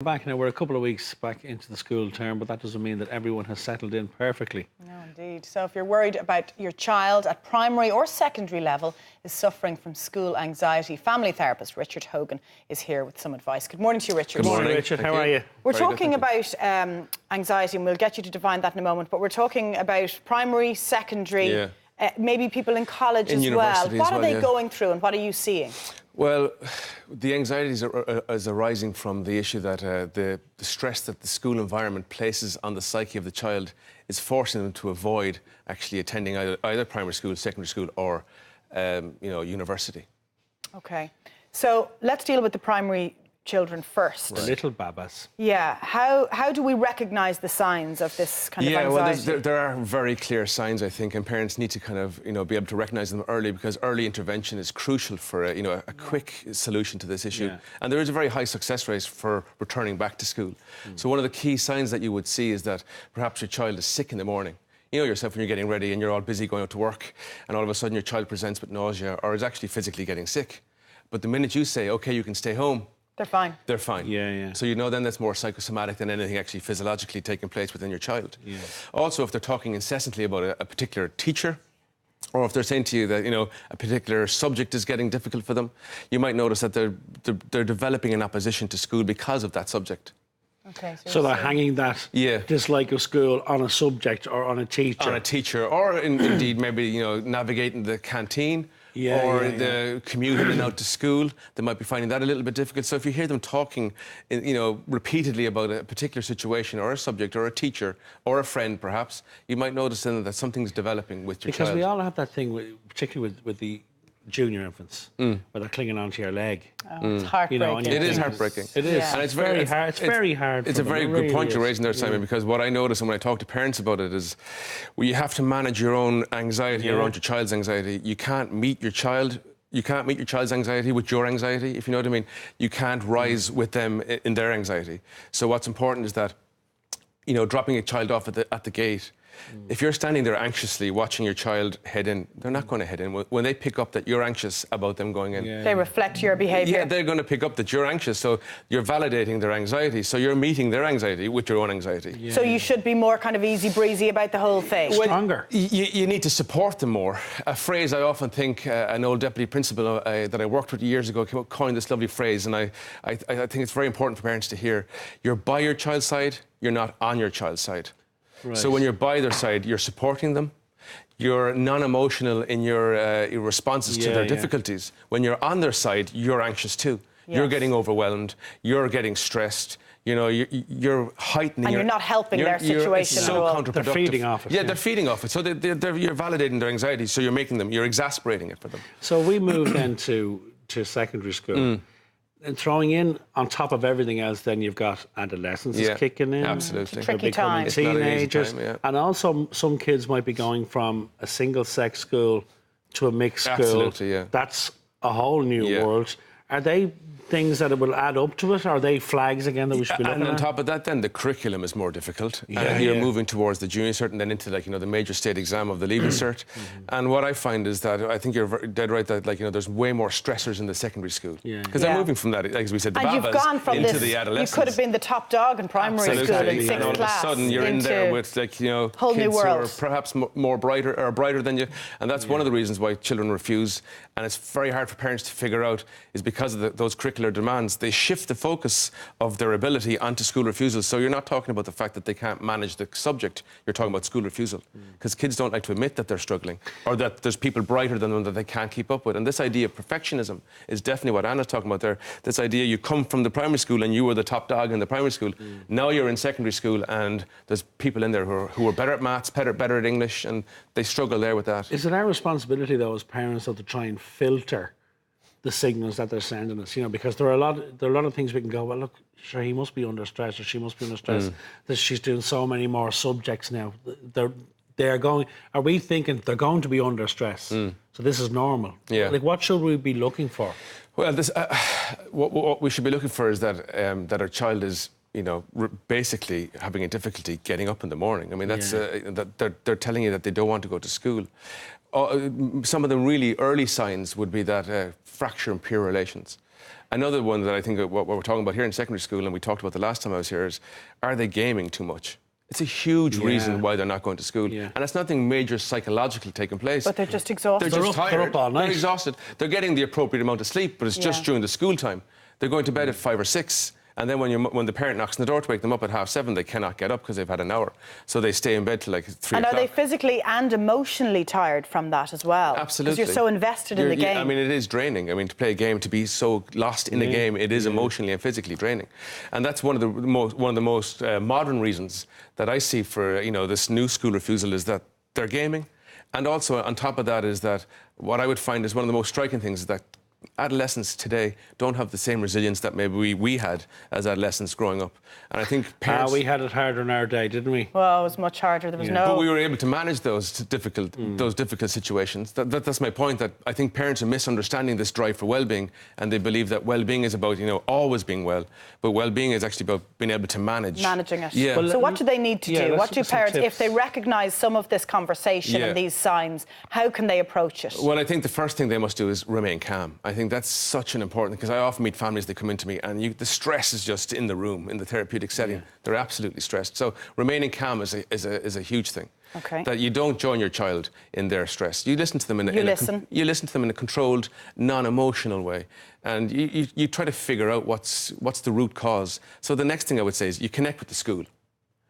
Back now, we're a couple of weeks back into the school term, but that doesn't mean that everyone has settled in perfectly. No, indeed. So if you're worried about your child at primary or secondary level is suffering from school anxiety, family therapist Richard Hogan is here with some advice. Good morning to you, Richard. Good morning, Richard. How are you? We're talking about anxiety, and we'll get you to define that in a moment, but we're talking about primary, secondary, maybe people in college as well. What are they going through and what are you seeing? Well, the anxieties is arising from the issue that the stress that the school environment places on the psyche of the child is forcing them to avoid actually attending either primary school, secondary school or, university. OK. So let's deal with the primary children first. The little babas. Yeah. How do we recognise the signs of this kind of anxiety? Well, there are very clear signs, I think, and parents need to kind of, be able to recognise them early because early intervention is crucial for, a quick solution to this issue. Yeah. And there is a very high success rate for returning back to school. So one of the key signs that you would see is that perhaps your child is sick in the morning. You know yourself when you're getting ready and you're all busy going out to work and all of a sudden your child presents with nausea or is actually physically getting sick. But the minute you say, OK, you can stay home, they're fine. They're fine. Yeah. So then that's more psychosomatic than anything actually physiologically taking place within your child. Yeah. Also, if they're talking incessantly about a particular teacher, or if they're saying to you that, a particular subject is getting difficult for them, you might notice that they're developing an opposition to school because of that subject. Okay, so they're hanging that dislike of school on a subject or on a teacher. On a teacher, or indeed maybe, navigating the canteen. The commuting and out to school, they might be finding that a little bit difficult. So if you hear them talking, repeatedly about a particular situation or a subject or a teacher or a friend, perhaps, you might notice then that something's developing with your child. Because we all have that thing, particularly with the junior infants, where they're clinging onto your leg. Oh, it's heartbreaking. It is heartbreaking. It is. And it's very hard. It's very hard. It's a very good point you're raising there, Simon, because what I notice and when I talk to parents about it is you have to manage your own anxiety around your child's anxiety. You can't meet your child. You can't meet your child's anxiety with your anxiety, if you know what I mean. You can't rise with them in their anxiety. So what's important is that, dropping a child off at the gate, if you're standing there anxiously watching your child head in, they're not going to head in. When they pick up that you're anxious about them going in... They reflect your behaviour. Yeah, they're going to pick up that you're anxious, so you're validating their anxiety. So you're meeting their anxiety with your own anxiety. Yeah. So you should be more kind of easy-breezy about the whole thing. Stronger. You need to support them more. A phrase I often think, an old deputy principal that I worked with years ago coined this lovely phrase, and I think it's very important for parents to hear. You're by your child's side, you're not on your child's side. Right. So when you're by their side, you're supporting them. You're non-emotional in your responses to their difficulties. When you're on their side, you're anxious too. Yes. You're getting overwhelmed. You're getting stressed. You're heightening. And you're not helping their situation at all. It's so counterproductive. They're feeding off it. Yeah, they're feeding off it. So you're validating their anxiety. So you're exasperating it for them. So we moved then to secondary school. And throwing in, on top of everything else, then you've got adolescence is kicking in. Absolutely. Tricky time. Teenagers. Time, and also some kids might be going from a single-sex school to a mixed school. Absolutely, yeah. That's a whole new world. Are they things that will add up to it? Or are they flags again that we should be looking at? And on top of that, then the curriculum is more difficult. You're moving towards the junior cert and then into the major state exam of the leaving cert. And what I find is that I think you're dead right that there's way more stressors in the secondary school because they're moving from that, like as we said, the babas into the adolescence. You could have been the top dog in primary school in sixth class. And all of a sudden you're in there with whole kids new who world. are perhaps more brighter than you, and that's one of the reasons why children refuse. And it's very hard for parents to figure out is because of those curricular demands. They shift the focus of their ability onto school refusal. So you're not talking about the fact that they can't manage the subject. You're talking about school refusal. Because kids don't like to admit that they're struggling or that there's people brighter than them that they can't keep up with. And this idea of perfectionism is definitely what Anna's talking about there. This idea you come from the primary school and you were the top dog in the primary school. Now you're in secondary school and there's people in there who are better at maths, better at English, and they struggle there with that. Is it our responsibility, though, as parents, to try and filter the signals that they're sending us, because there are a lot of things we can go, well, look, sure, he must be under stress or she must be under stress, that she's doing so many more subjects now. Are we thinking they're going to be under stress? So this is normal. Yeah. Like, what should we be looking for? Well, what we should be looking for is that that our child is basically having a difficulty getting up in the morning. I mean, that's that they're telling you that they don't want to go to school. Some of the really early signs would be that fracture in peer relations. Another one that I think what we're talking about here in secondary school, and we talked about the last time I was here, is are they gaming too much? It's a huge reason why they're not going to school. Yeah. And it's nothing major psychologically taking place. But they're just exhausted. They're just tired. They're up all night. They're exhausted. They're getting the appropriate amount of sleep, but it's just during the school time. They're going to bed at 5 or 6. And then when the parent knocks on the door to wake them up at 7:30, they cannot get up because they've had an hour. So they stay in bed till like 3 o'clock. And are they physically and emotionally tired from that as well? Absolutely. Because you're so invested in the game. I mean, it is draining. I mean, to play a game, to be so lost in a game, it is emotionally and physically draining. And that's one of the most modern reasons that I see for, this new school refusal is that they're gaming. And also, on top of that, is that what I would find is one of the most striking things is that adolescents today don't have the same resilience that maybe we had as adolescents growing up. And I think parents... we had it harder in our day, didn't we? Well, it was much harder. There was no... But we were able to manage those difficult situations. That's my point, that I think parents are misunderstanding this drive for well-being, and they believe that well-being is about, always being well. But well-being is actually about being able to manage. Managing it. Yeah. Well, so what do they need to do? What do parents, if they recognise some of this conversation and these signs, how can they approach it? Well, I think the first thing they must do is remain calm. I think that's such an important thing, because I often meet families, they come into me and the stress is just in the room, in the therapeutic setting. Yeah. They're absolutely stressed. So remaining calm is a huge thing. Okay. That you don't join your child in their stress. You listen to them you listen to them in a controlled, non-emotional way, and you try to figure out what's the root cause. So the next thing I would say is you connect with the school.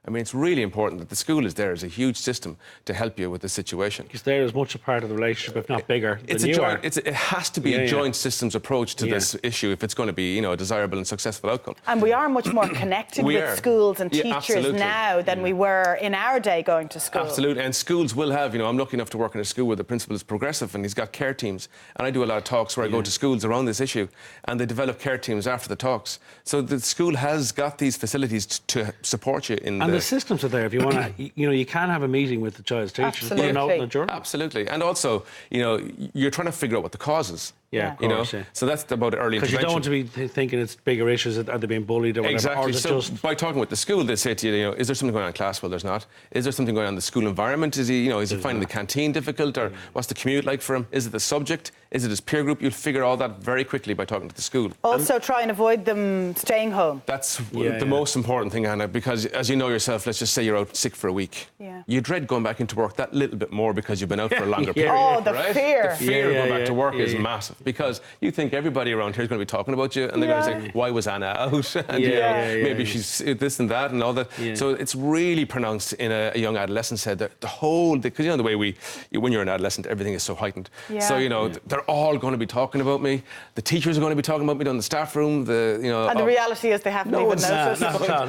I mean, it's really important that the school is there as a huge system to help you with the situation. Because they're as much a part of the relationship, if not bigger, than you are. It has to be a joint systems approach to this issue if it's going to be, a desirable and successful outcome. And we are much more connected with schools and teachers now than we were in our day going to school. Absolutely. And schools will have, I'm lucky enough to work in a school where the principal is progressive and he's got care teams. And I do a lot of talks where I go to schools around this issue, and they develop care teams after the talks. So the school has got these facilities to support you in the systems are there if you want to. You can have a meeting with the child's teachers. Absolutely. And also, you're trying to figure out what the cause is. Yeah, of course, So that's about early intervention. Because you don't want to be thinking it's bigger issues. Are they being bullied or whatever? Exactly. Or is it just... by talking with the school, they say to you, is there something going on in class? Well, there's not. Is there something going on in the school environment? Is he finding the canteen difficult, or what's the commute like for him? Is it the subject? Is it his peer group? You'll figure all that very quickly by talking to the school. Also, try and avoid them staying home. That's the most important thing, Anna, because as you know yourself, let's just say you're out sick for a week. Yeah. You dread going back into work that little bit more because you've been out for a longer period. Oh, the fear. The fear of going back to work is massive, because you think everybody around here is going to be talking about you, and they're going to say, why was Anna out? And maybe she's this and that and all that. Yeah. So it's really pronounced in a young adolescent's head. The whole, because the way when you're an adolescent, everything is so heightened. Yeah. So they're all going to be talking about me. The teachers are going to be talking about me down in the staff room. And the reality is they haven't even noticed.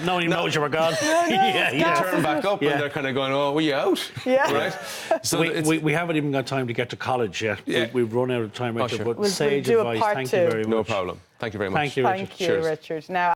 No one even knows you were gone. You turn back up and they're kind of going, oh, were you out? Yeah. Right. So we haven't even got time to get to college yet. Yeah. We've run out of time. We'll do a part Thank you very much. No problem. Thank you very much. Thank you, Richard. Thank you, Richard. Now.